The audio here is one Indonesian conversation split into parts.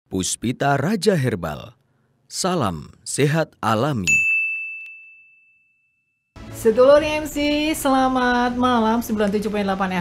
Puspita Raja Herbal. Salam sehat alami. Sedulur EMC, selamat malam 97.8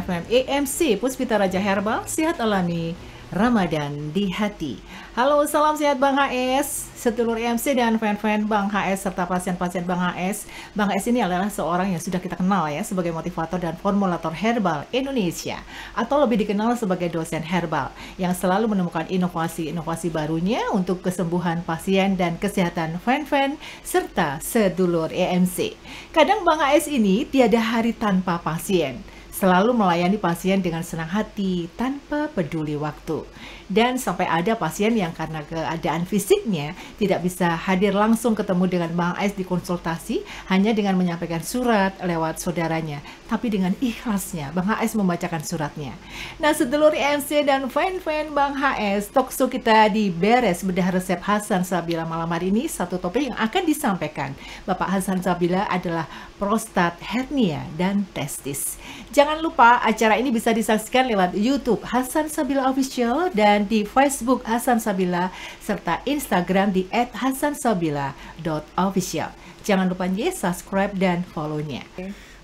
FM EMC Puspita Raja Herbal, sehat alami, Ramadan di hati. Halo, salam sehat Bang HS, sedulur EMC dan fan-fan Bang HS serta pasien-pasien Bang HS. Bang HS ini adalah seorang yang sudah kita kenal ya sebagai motivator dan formulator herbal Indonesia, atau lebih dikenal sebagai dosen herbal yang selalu menemukan inovasi-inovasi barunya untuk kesembuhan pasien dan kesehatan fan-fan serta sedulur EMC. Kadang Bang HS ini tiada hari tanpa pasien, selalu melayani pasien dengan senang hati tanpa peduli waktu. Dan sampai ada pasien yang karena keadaan fisiknya tidak bisa hadir langsung ketemu dengan Bang Ais di konsultasi, hanya dengan menyampaikan surat lewat saudaranya, tapi dengan ikhlasnya Bang HS membacakan suratnya. Nah, sedulur MC dan fan-fan Bang HS, talkshow kita di Beres Bedah Resep Hasan Sabila malam hari ini, satu topik yang akan disampaikan Bapak Hasan Sabila adalah prostat, hernia, dan testis. Jangan lupa acara ini bisa disaksikan lewat YouTube Hasan Sabila Official dan di Facebook Hasan Sabila serta Instagram di @hasansabila.official. Jangan lupa subscribe dan follow-nya.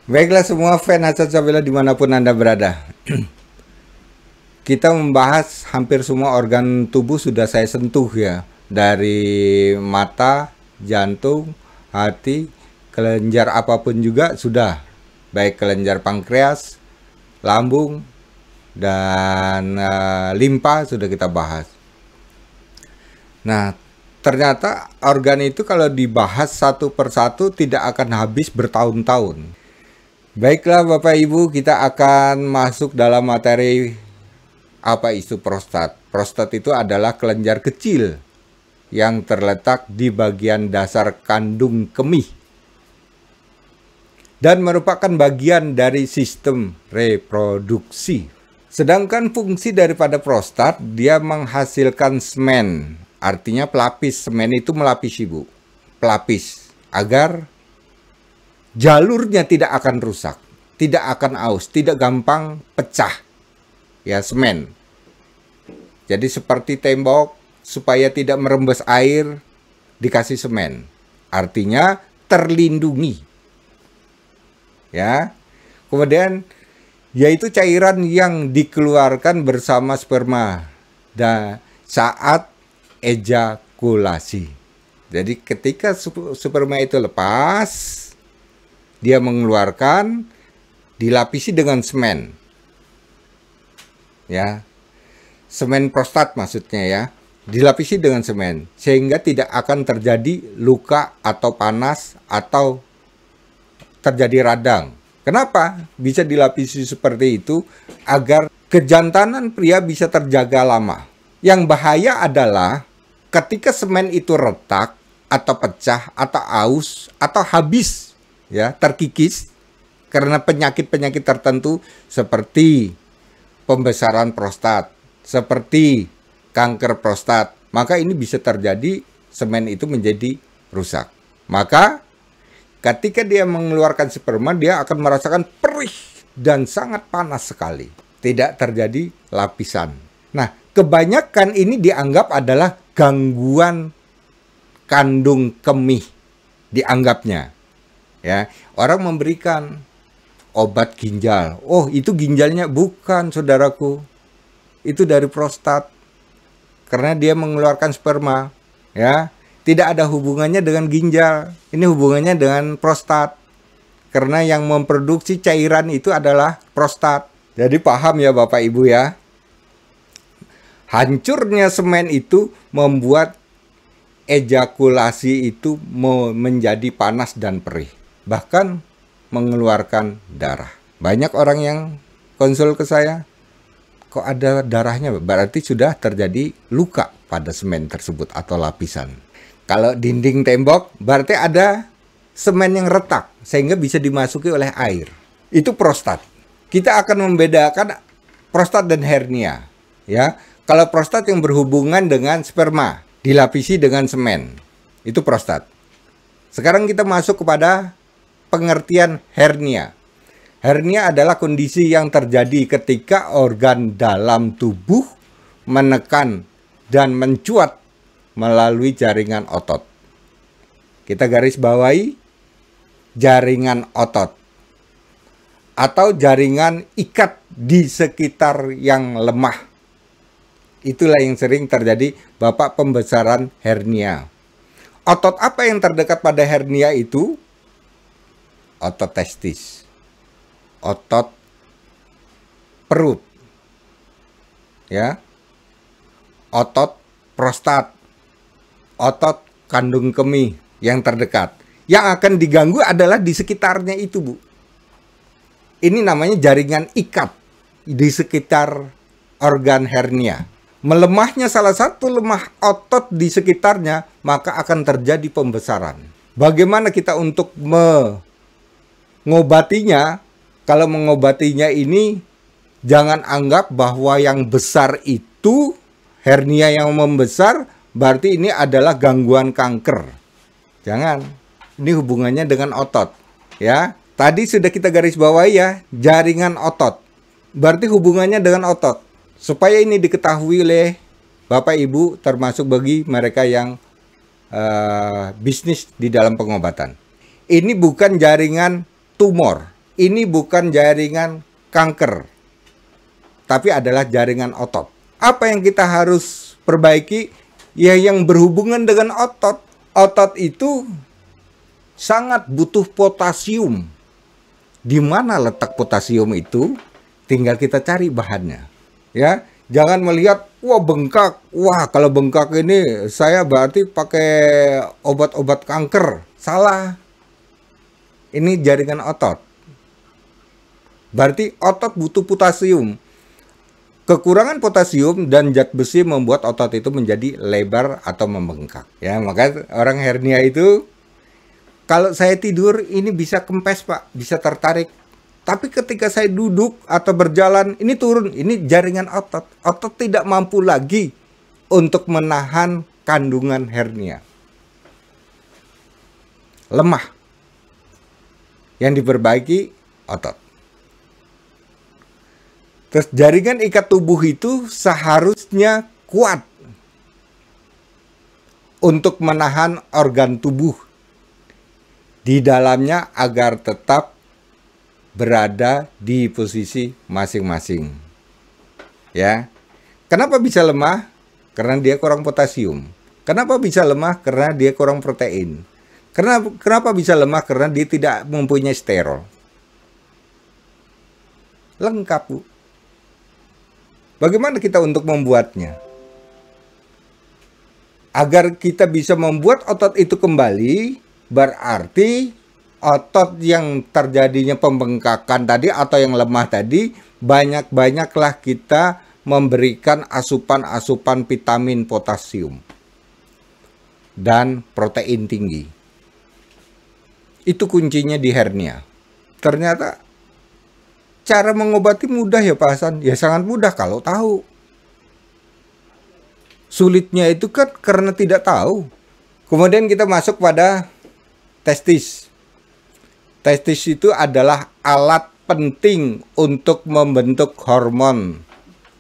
Baiklah semua fan Hasan Sabila dimanapun Anda berada. Kita membahas hampir semua organ tubuh sudah saya sentuh ya. Dari mata, jantung, hati, kelenjar apapun juga sudah. Baik kelenjar pankreas, lambung, dan limpa sudah kita bahas. Nah, ternyata organ itu kalau dibahas satu persatu tidak akan habis bertahun-tahun. Baiklah Bapak Ibu, kita akan masuk dalam materi apa itu prostat. Prostat itu adalah kelenjar kecil yang terletak di bagian dasar kandung kemih dan merupakan bagian dari sistem reproduksi. Sedangkan fungsi daripada prostat, dia menghasilkan semen. Artinya pelapis, semen itu melapisi Bu. Pelapis, agar jalurnya tidak akan rusak, tidak akan aus, tidak gampang pecah. Ya, semen. Jadi seperti tembok, supaya tidak merembes air, dikasih semen. Artinya terlindungi. Ya. Kemudian yaitu cairan yang dikeluarkan bersama sperma dan saat ejakulasi. Jadi ketika sperma itu lepas, dia mengeluarkan, dilapisi dengan semen. Ya. Semen prostat maksudnya ya. Dilapisi dengan semen sehingga tidak akan terjadi luka atau panas atau terjadi radang. Kenapa bisa dilapisi seperti itu? Agar kejantanan pria bisa terjaga lama. Yang bahaya adalah ketika semen itu retak atau pecah atau aus atau habis ya, terkikis karena penyakit-penyakit tertentu seperti pembesaran prostat, seperti kanker prostat. Maka ini bisa terjadi semen itu menjadi rusak. Maka ketika dia mengeluarkan sperma, dia akan merasakan perih dan sangat panas sekali. Tidak terjadi lapisan. Nah, kebanyakan ini dianggap adalah gangguan kandung kemih. Dianggapnya. Ya, orang memberikan obat ginjal. Oh, itu ginjalnya bukan, saudaraku. Itu dari prostat. Karena dia mengeluarkan sperma. Ya. Tidak ada hubungannya dengan ginjal. Ini hubungannya dengan prostat. Karena yang memproduksi cairan itu adalah prostat. Jadi paham ya Bapak Ibu ya. Hancurnya semen itu membuat ejakulasi itu menjadi panas dan perih. Bahkan mengeluarkan darah. Banyak orang yang konsul ke saya, kok ada darahnya? Berarti sudah terjadi luka pada semen tersebut atau lapisan. Kalau dinding tembok, berarti ada semen yang retak, sehingga bisa dimasuki oleh air. Itu prostat. Kita akan membedakan prostat dan hernia. Ya, kalau prostat yang berhubungan dengan sperma, dilapisi dengan semen, itu prostat. Sekarang kita masuk kepada pengertian hernia. Hernia adalah kondisi yang terjadi ketika organ dalam tubuh menekan dan mencuat melalui jaringan otot. Kita garis bawahi jaringan otot atau jaringan ikat di sekitar yang lemah. Itulah yang sering terjadi, Bapak, pembesaran hernia. Otot apa yang terdekat pada hernia itu? Otot testis, otot perut, ya, otot prostat, otot kandung kemih yang terdekat. Yang akan diganggu adalah di sekitarnya itu, Bu. Ini namanya jaringan ikat di sekitar organ hernia. Melemahnya salah satu lemah otot di sekitarnya, maka akan terjadi pembesaran. Bagaimana kita untuk mengobatinya? Kalau mengobatinya ini, jangan anggap bahwa yang besar itu, hernia yang membesar, berarti ini adalah gangguan kanker. Jangan. Ini hubungannya dengan otot, ya. Tadi sudah kita garis bawahi ya, jaringan otot. Berarti hubungannya dengan otot. Supaya ini diketahui oleh Bapak Ibu, termasuk bagi mereka yang bisnis di dalam pengobatan. Ini bukan jaringan tumor, ini bukan jaringan kanker, tapi adalah jaringan otot. Apa yang kita harus perbaiki? Ya yang berhubungan dengan otot. Otot itu sangat butuh potasium. Di mana letak potasium itu? Tinggal kita cari bahannya. Ya, jangan melihat wah bengkak. Wah, kalau bengkak ini saya berarti pakai obat-obat kanker. Salah. Ini jaringan otot. Berarti otot butuh potasium. Kekurangan potasium dan zat besi membuat otot itu menjadi lebar atau membengkak. Ya, maka orang hernia itu kalau saya tidur ini bisa kempes, Pak, bisa tertarik. Tapi ketika saya duduk atau berjalan ini turun, ini jaringan otot. Otot tidak mampu lagi untuk menahan kandungan hernia. Lemah. Yang diperbaiki otot. Terus jaringan ikat tubuh itu seharusnya kuat untuk menahan organ tubuh di dalamnya agar tetap berada di posisi masing-masing. Ya. Kenapa bisa lemah? Karena dia kurang potasium. Kenapa bisa lemah? Karena dia kurang protein. Kenapa bisa lemah? Karena dia tidak mempunyai sterol. Lengkap, Bu. Bagaimana kita untuk membuatnya? Agar kita bisa membuat otot itu kembali, berarti otot yang terjadinya pembengkakan tadi atau yang lemah tadi, banyak-banyaklah kita memberikan asupan-asupan vitamin potasium dan protein tinggi. Itu kuncinya di hernia. Ternyata cara mengobati mudah ya Pak Hasan. Ya sangat mudah kalau tahu. Sulitnya itu kan karena tidak tahu. Kemudian kita masuk pada testis. Testis itu adalah alat penting untuk membentuk hormon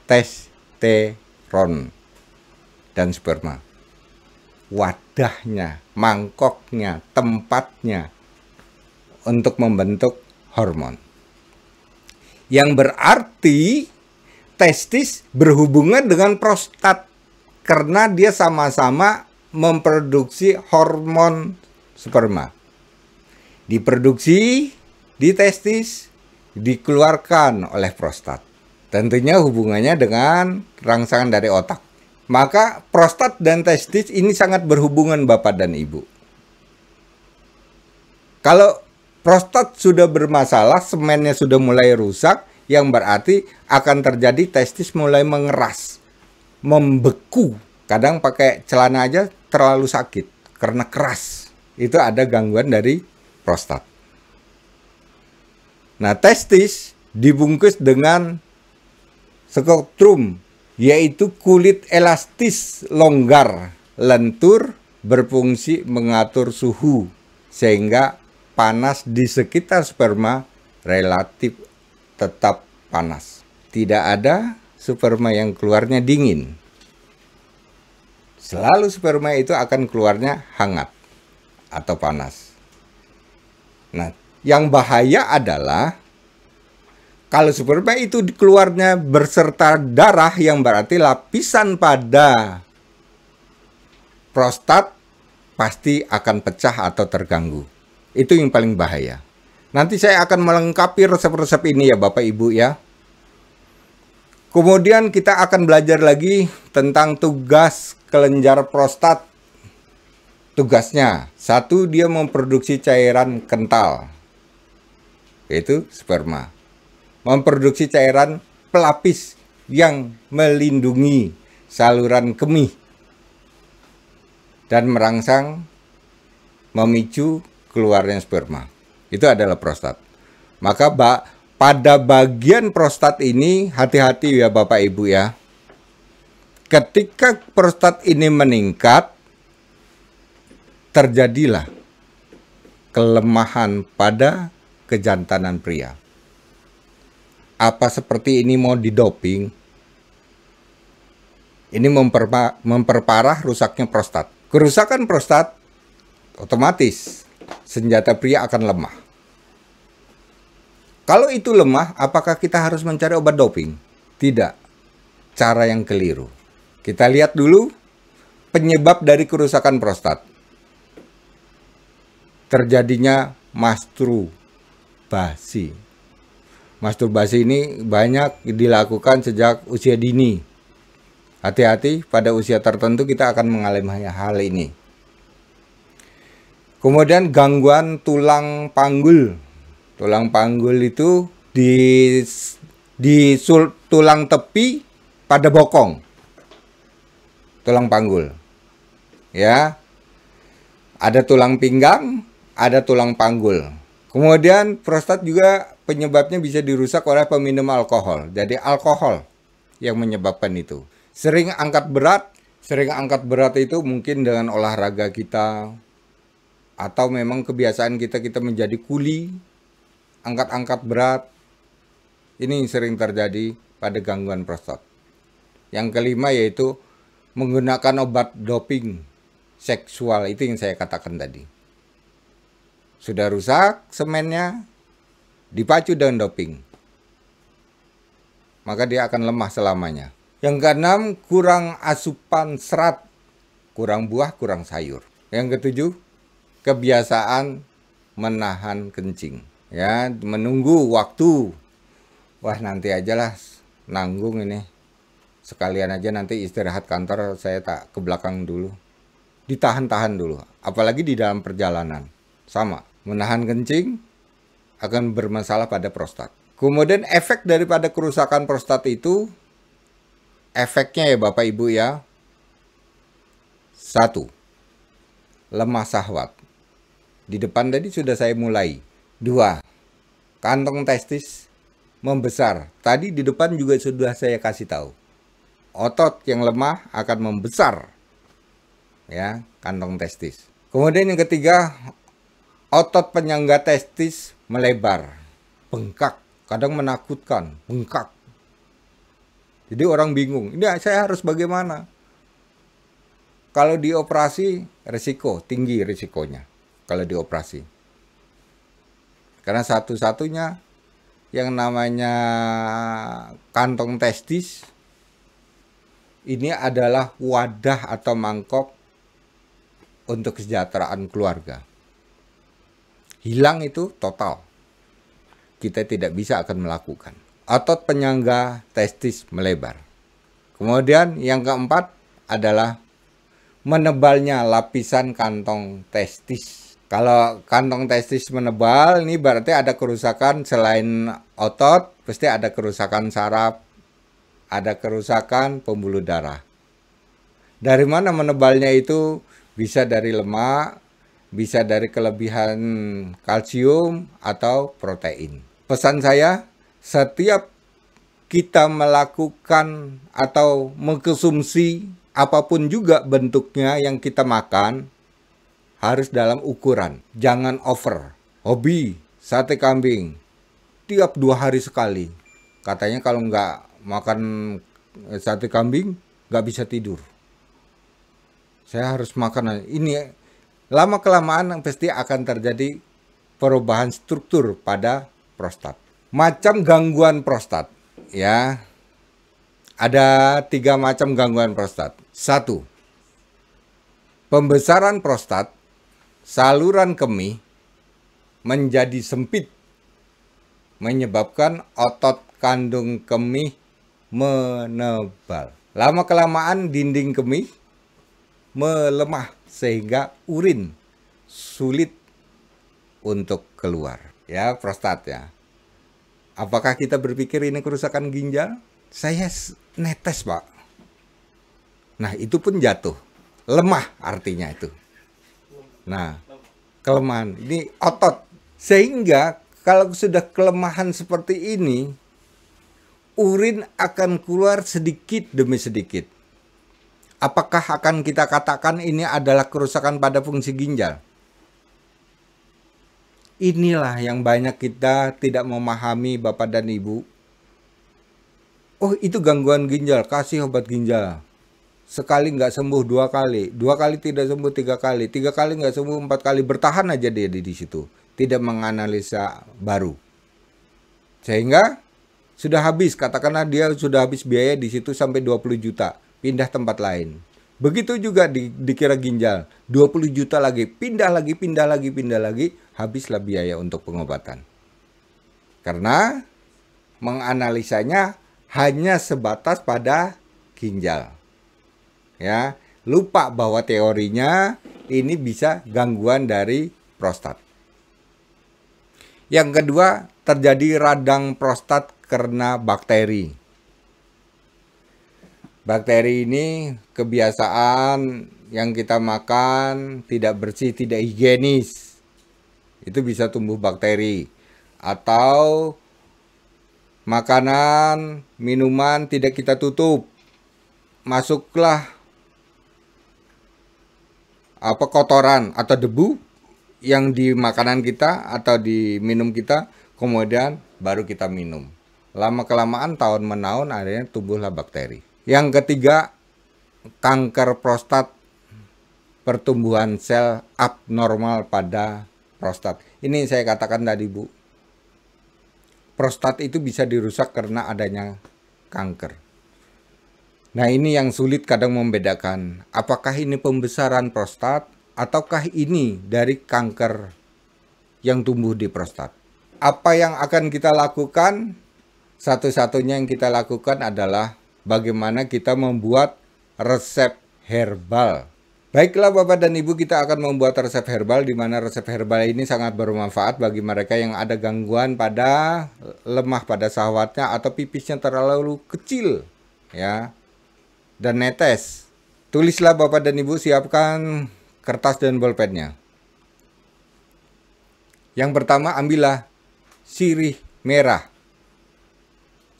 testosteron dan sperma. Wadahnya, mangkoknya, tempatnya untuk membentuk hormon. Yang berarti testis berhubungan dengan prostat karena dia sama-sama memproduksi hormon sperma. Diproduksi di testis, dikeluarkan oleh prostat. Tentunya hubungannya dengan rangsangan dari otak. Maka prostat dan testis ini sangat berhubungan Bapak dan Ibu. Kalau prostat sudah bermasalah, semennya sudah mulai rusak, yang berarti akan terjadi testis mulai mengeras, membeku. Kadang pakai celana aja terlalu sakit karena keras. Itu ada gangguan dari prostat. Nah, testis dibungkus dengan skotrum, yaitu kulit elastis longgar, lentur, berfungsi mengatur suhu, sehingga panas di sekitar sperma relatif tetap panas. Tidak ada sperma yang keluarnya dingin. selalu sperma itu akan keluarnya hangat atau panas. Nah, yang bahaya adalah kalau sperma itu keluarnya berserta darah, yang berarti lapisan pada prostat pasti akan pecah atau terganggu. Itu yang paling bahaya. Nanti saya akan melengkapi resep-resep ini ya Bapak Ibu ya. Kemudian kita akan belajar lagi tentang tugas kelenjar prostat. Tugasnya, satu, dia memproduksi cairan kental, yaitu sperma. Memproduksi cairan pelapis yang melindungi saluran kemih dan merangsang memicu keluarnya sperma. Itu adalah prostat. Maka pada bagian prostat ini hati-hati ya Bapak Ibu ya. Ketika prostat ini meningkat, terjadilah kelemahan pada kejantanan pria. Apa seperti ini mau didoping? Ini memperparah rusaknya prostat. Kerusakan prostat, otomatis senjata pria akan lemah. Kalau itu lemah, apakah kita harus mencari obat doping? Tidak. Cara yang keliru. Kita lihat dulu penyebab dari kerusakan prostat. Terjadinya masturbasi. Masturbasi ini banyak dilakukan sejak usia dini. Hati-hati, pada usia tertentu kita akan mengalami hal ini. Kemudian gangguan tulang panggul. Tulang panggul itu di tulang tepi pada bokong. Tulang panggul. Ya. Ada tulang pinggang, ada tulang panggul. Kemudian prostat juga penyebabnya bisa dirusak oleh peminum alkohol. Jadi alkohol yang menyebabkan itu. Sering angkat berat itu mungkin dengan olahraga kita, atau memang kebiasaan kita menjadi kuli, angkat-angkat berat. Ini sering terjadi pada gangguan prostat. Yang kelima yaitu menggunakan obat doping seksual, itu yang saya katakan tadi. Sudah rusak semennya, dipacu dengan doping, maka dia akan lemah selamanya. Yang keenam, kurang asupan serat, kurang buah, kurang sayur. Yang ketujuh, kebiasaan menahan kencing. Ya, menunggu waktu. Wah, nanti ajalah nanggung ini. Sekalian aja nanti istirahat kantor, saya tak ke belakang dulu. Ditahan-tahan dulu, apalagi di dalam perjalanan. Sama, menahan kencing akan bermasalah pada prostat. Kemudian efek daripada kerusakan prostat itu, efeknya ya Bapak Ibu ya. 1. Lemah syahwat. Di depan tadi sudah saya mulai. 2. Kantong testis membesar. Tadi di depan juga sudah saya kasih tahu. Otot yang lemah akan membesar. Ya, kantong testis. Kemudian yang ketiga, otot penyangga testis melebar, bengkak, kadang menakutkan, bengkak. Jadi orang bingung, ini saya harus bagaimana? Kalau dioperasi, tinggi risikonya kalau dioperasi. Karena satu-satunya yang namanya kantong testis ini adalah wadah atau mangkok untuk kesejahteraan keluarga. Hilang itu total. Kita tidak bisa akan melakukan. Otot penyangga testis melebar. Kemudian yang keempat adalah menebalnya lapisan kantong testis. Kalau kantong testis menebal, ini berarti ada kerusakan selain otot, pasti ada kerusakan saraf, ada kerusakan pembuluh darah. Dari mana menebalnya itu? Bisa dari lemak, bisa dari kelebihan kalsium atau protein. Pesan saya, setiap kita melakukan atau mengkonsumsi apapun juga bentuknya yang kita makan, harus dalam ukuran, jangan over. Hobi sate kambing tiap 2 hari sekali. Katanya kalau nggak makan sate kambing nggak bisa tidur. Saya harus makan ini. Lama kelamaan pasti akan terjadi perubahan struktur pada prostat. Macam gangguan prostat, ya. Ada 3 macam gangguan prostat. 1. Pembesaran prostat, saluran kemih menjadi sempit, menyebabkan otot kandung kemih menebal. Lama kelamaan dinding kemih melemah sehingga urin sulit untuk keluar. Ya, prostat ya. Apakah kita berpikir ini kerusakan ginjal? Saya netes, Pak. Nah, itu pun jatuh. Lemah artinya itu. Nah, kelemahan. Ini otot. Sehingga kalau sudah kelemahan seperti ini, urin akan keluar sedikit demi sedikit. Apakah akan kita katakan ini adalah kerusakan pada fungsi ginjal? Inilah yang banyak kita tidak memahami, Bapak dan Ibu. Oh, itu gangguan ginjal, kasih obat ginjal. Sekali nggak sembuh 2 kali, 2 kali tidak sembuh 3 kali, 3 kali nggak sembuh 4 kali, bertahan aja dia di situ. Tidak menganalisa baru. Sehingga sudah habis, katakanlah dia sudah habis biaya di situ sampai 20 juta. Pindah tempat lain. Begitu juga dikira ginjal, 20 juta lagi, pindah lagi, habislah biaya untuk pengobatan. Karena menganalisanya hanya sebatas pada ginjal. Ya, lupa bahwa teorinya ini bisa gangguan dari prostat. Yang kedua, terjadi radang prostat karena bakteri. Bakteri ini kebiasaan yang kita makan tidak bersih, tidak higienis. Itu bisa tumbuh bakteri. Atau makanan, minuman tidak kita tutup. Masuklah kotoran atau debu yang di makanan kita atau di minum kita, kemudian baru kita minum. Lama kelamaan tahun menahun akhirnya tumbuhlah bakteri. Yang ketiga, kanker prostat, pertumbuhan sel abnormal pada prostat. Ini saya katakan tadi, Bu. Prostat itu bisa dirusak karena adanya kanker. Nah, ini yang sulit kadang membedakan. Apakah ini pembesaran prostat ataukah ini dari kanker yang tumbuh di prostat? Apa yang akan kita lakukan? Satu-satunya yang kita lakukan adalah bagaimana kita membuat resep herbal. Baiklah Bapak dan Ibu, kita akan membuat resep herbal, di mana resep herbal ini sangat bermanfaat bagi mereka yang ada gangguan pada lemah pada syahwatnya atau pipisnya terlalu kecil, ya, dan netes. Tulislah Bapak dan Ibu, siapkan kertas dan bolpennya. Yang pertama, ambillah sirih merah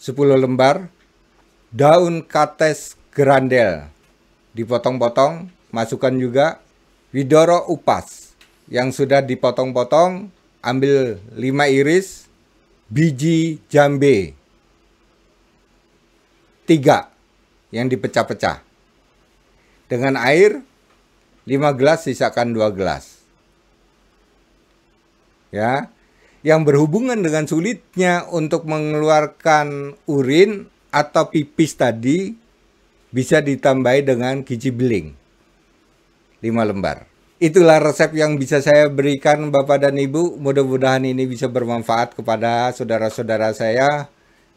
10 lembar, daun kates gerandel dipotong-potong, masukkan juga widoro upas yang sudah dipotong-potong, ambil 5 iris, biji jambe 3 yang dipecah-pecah. Dengan air 5 gelas, sisakan 2 gelas. Ya. Yang berhubungan dengan sulitnya untuk mengeluarkan urin atau pipis tadi, bisa ditambahi dengan kiji beling 5 lembar. Itulah resep yang bisa saya berikan Bapak dan Ibu. Mudah-mudahan ini bisa bermanfaat kepada saudara-saudara saya,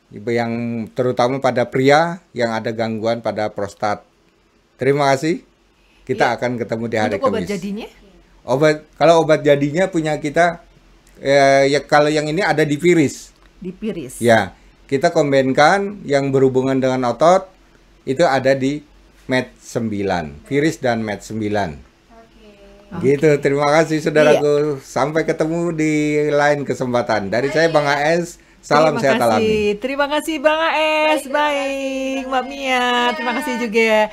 yang terutama pada pria yang ada gangguan pada prostat. Terima kasih. Kita akan ketemu di hari Untuk Kamis. obat jadinya? Kalau obat jadinya punya kita, ya kalau yang ini ada di Viris. Di Viris. Ya, kita kombinkan yang berhubungan dengan otot itu ada di Med 9, Viris dan Med 9. Gitu, terima kasih saudaraku. Sampai ketemu di lain kesempatan. Dari saya Bang AS, salam sehat alami. Terima kasih Bang AS. Baik, Mbak Mia. Terima kasih juga.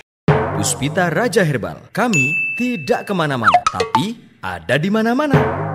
Puspita Raja Herbal, kami tidak kemana-mana, tapi ada di mana-mana.